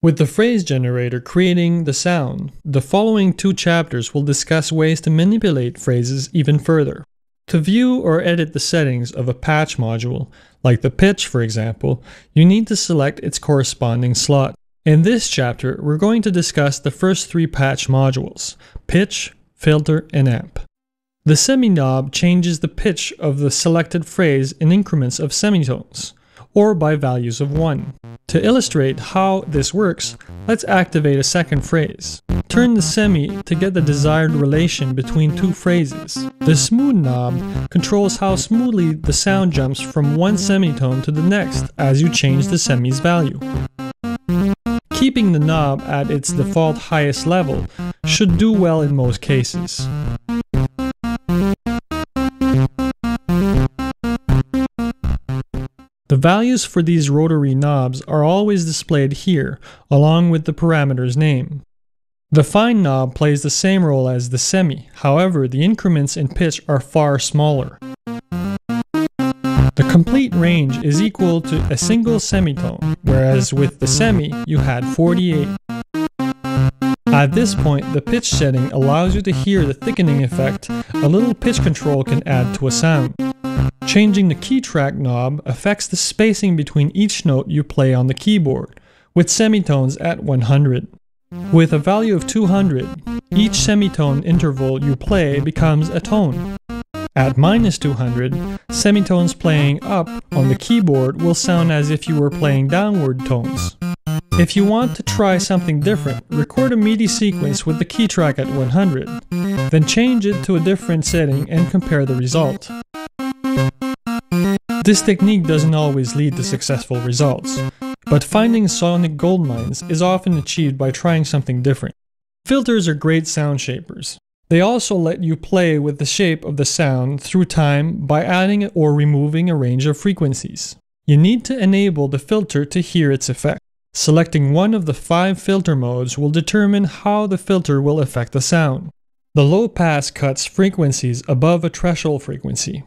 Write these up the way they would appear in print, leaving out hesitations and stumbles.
With the phrase generator creating the sound, the following two chapters will discuss ways to manipulate phrases even further. To view or edit the settings of a patch module, like the pitch for example, you need to select its corresponding slot. In this chapter, we're going to discuss the first three patch modules: pitch, filter, and amp. The semi-knob changes the pitch of the selected phrase in increments of semitones, or by values of 1. To illustrate how this works, let's activate a second phrase. Turn the semi to get the desired relation between two phrases. The smooth knob controls how smoothly the sound jumps from one semitone to the next as you change the semi's value. Keeping the knob at its default highest level should do well in most cases. The values for these rotary knobs are always displayed here, along with the parameter's name. The fine knob plays the same role as the semi, however the increments in pitch are far smaller. The complete range is equal to a single semitone, whereas with the semi you had 48. At this point, the pitch setting allows you to hear the thickening effect a little pitch control can add to a sound. Changing the key track knob affects the spacing between each note you play on the keyboard, with semitones at 100. With a value of 200, each semitone interval you play becomes a tone. At -200, semitones playing up on the keyboard will sound as if you were playing downward tones. If you want to try something different, record a MIDI sequence with the key track at 100, then change it to a different setting and compare the result. This technique doesn't always lead to successful results, but finding sonic goldmines is often achieved by trying something different. Filters are great sound shapers. They also let you play with the shape of the sound through time by adding or removing a range of frequencies. You need to enable the filter to hear its effect. Selecting one of the 5 filter modes will determine how the filter will affect the sound. The low pass cuts frequencies above a threshold frequency.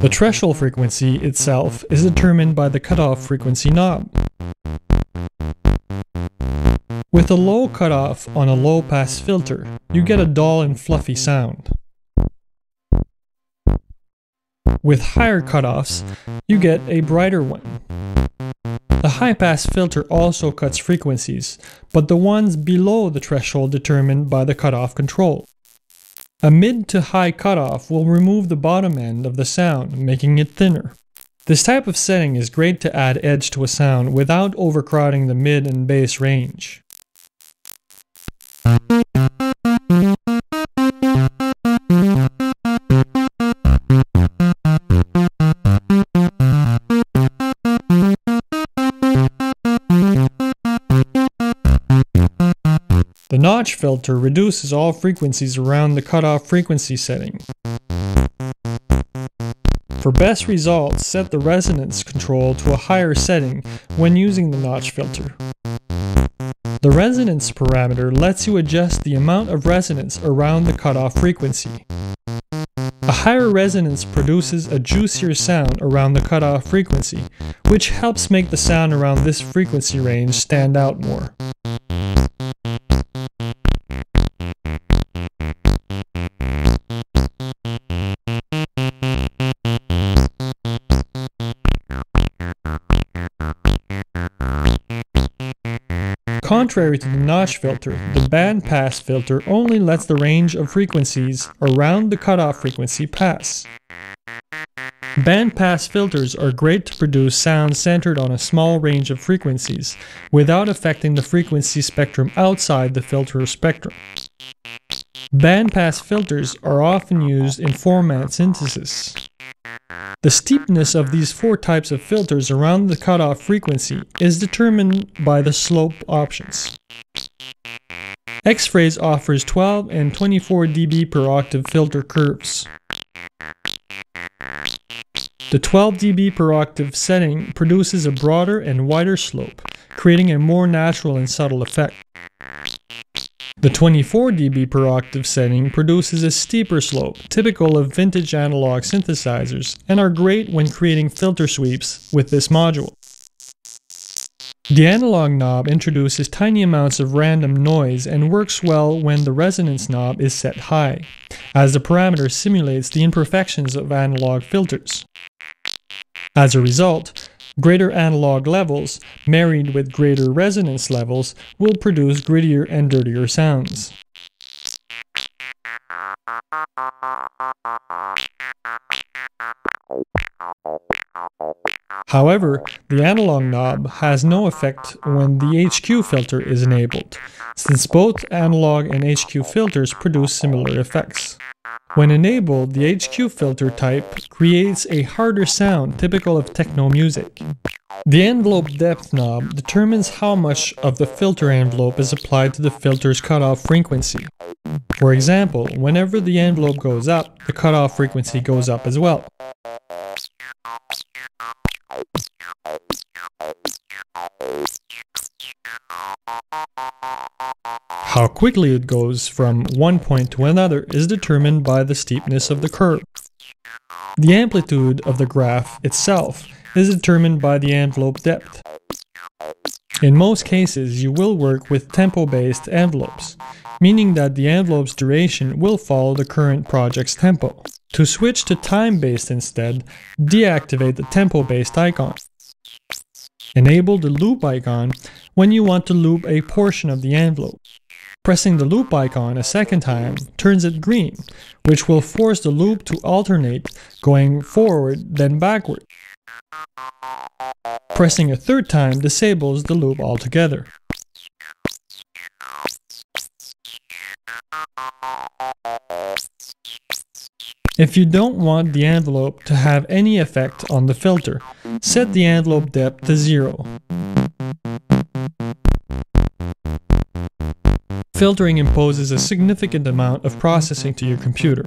The threshold frequency itself is determined by the cutoff frequency knob. With a low cutoff on a low pass filter, you get a dull and fluffy sound. With higher cutoffs, you get a brighter one. The high pass filter also cuts frequencies, but the ones below the threshold determined by the cutoff control. A mid to high cutoff will remove the bottom end of the sound, making it thinner. This type of setting is great to add edge to a sound without overcrowding the mid and bass range. The notch filter reduces all frequencies around the cutoff frequency setting. For best results, set the resonance control to a higher setting when using the notch filter. The resonance parameter lets you adjust the amount of resonance around the cutoff frequency. A higher resonance produces a juicier sound around the cutoff frequency, which helps make the sound around this frequency range stand out more. Contrary to the notch filter, the bandpass filter only lets the range of frequencies around the cutoff frequency pass. Bandpass filters are great to produce sounds centered on a small range of frequencies without affecting the frequency spectrum outside the filter spectrum. Bandpass filters are often used in format synthesis. The steepness of these 4 types of filters around the cutoff frequency is determined by the slope options. Xphraze offers 12 and 24 dB per octave filter curves. The 12 dB per octave setting produces a broader and wider slope, creating a more natural and subtle effect. The 24 dB per octave setting produces a steeper slope, typical of vintage analog synthesizers, and are great when creating filter sweeps with this module. The analog knob introduces tiny amounts of random noise and works well when the resonance knob is set high, as the parameter simulates the imperfections of analog filters. As a result, greater analog levels, married with greater resonance levels, will produce grittier and dirtier sounds. However, the analog knob has no effect when the HQ filter is enabled, since both analog and HQ filters produce similar effects. When enabled, the HQ filter type creates a harder sound typical of techno music. The envelope depth knob determines how much of the filter envelope is applied to the filter's cutoff frequency. For example, whenever the envelope goes up, the cutoff frequency goes up as well. How quickly it goes from one point to another is determined by the steepness of the curve. The amplitude of the graph itself is determined by the envelope depth. In most cases, you will work with tempo-based envelopes, meaning that the envelope's duration will follow the current project's tempo. To switch to time-based instead, deactivate the tempo-based icon. Enable the loop icon when you want to loop a portion of the envelope. Pressing the loop icon a second time turns it green, which will force the loop to alternate, going forward then backward. Pressing a third time disables the loop altogether. If you don't want the envelope to have any effect on the filter, set the envelope depth to 0. Filtering imposes a significant amount of processing to your computer,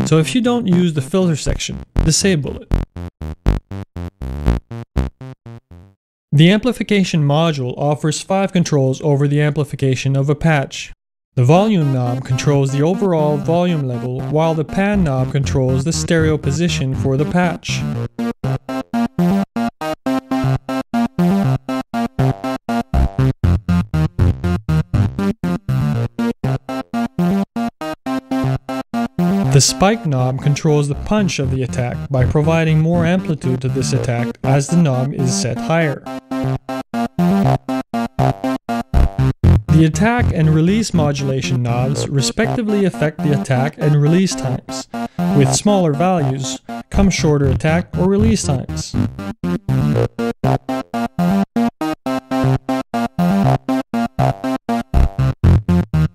so if you don't use the filter section, disable it. The amplification module offers 5 controls over the amplification of a patch. The volume knob controls the overall volume level, while the pan knob controls the stereo position for the patch. The spike knob controls the punch of the attack by providing more amplitude to this attack as the knob is set higher. The attack and release modulation knobs respectively affect the attack and release times. With smaller values come shorter attack or release times.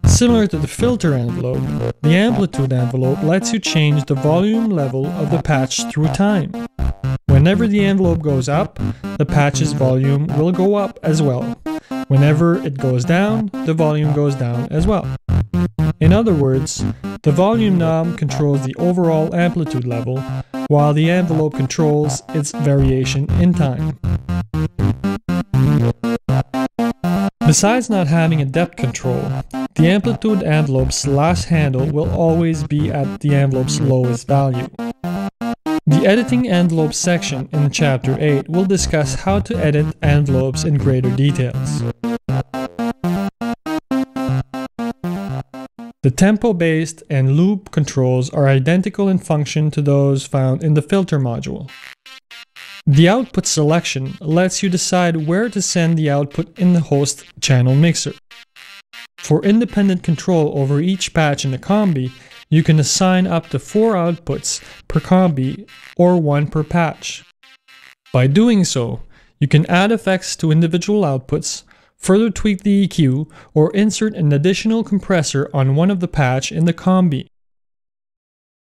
Similar to the filter envelope, the amplitude envelope lets you change the volume level of the patch through time. Whenever the envelope goes up, the patch's volume will go up as well. Whenever it goes down, the volume goes down as well. In other words, the volume knob controls the overall amplitude level, while the envelope controls its variation in time. Besides not having a depth control, the amplitude envelope's last handle will always be at the envelope's lowest value. The editing envelope section in Chapter 8 will discuss how to edit envelopes in greater details. The tempo-based and loop controls are identical in function to those found in the filter module. The output selection lets you decide where to send the output in the host channel mixer. For independent control over each patch in the combi, you can assign up to 4 outputs per combi or 1 per patch. By doing so, you can add effects to individual outputs, further tweak the EQ, or insert an additional compressor on one of the patch in the combi.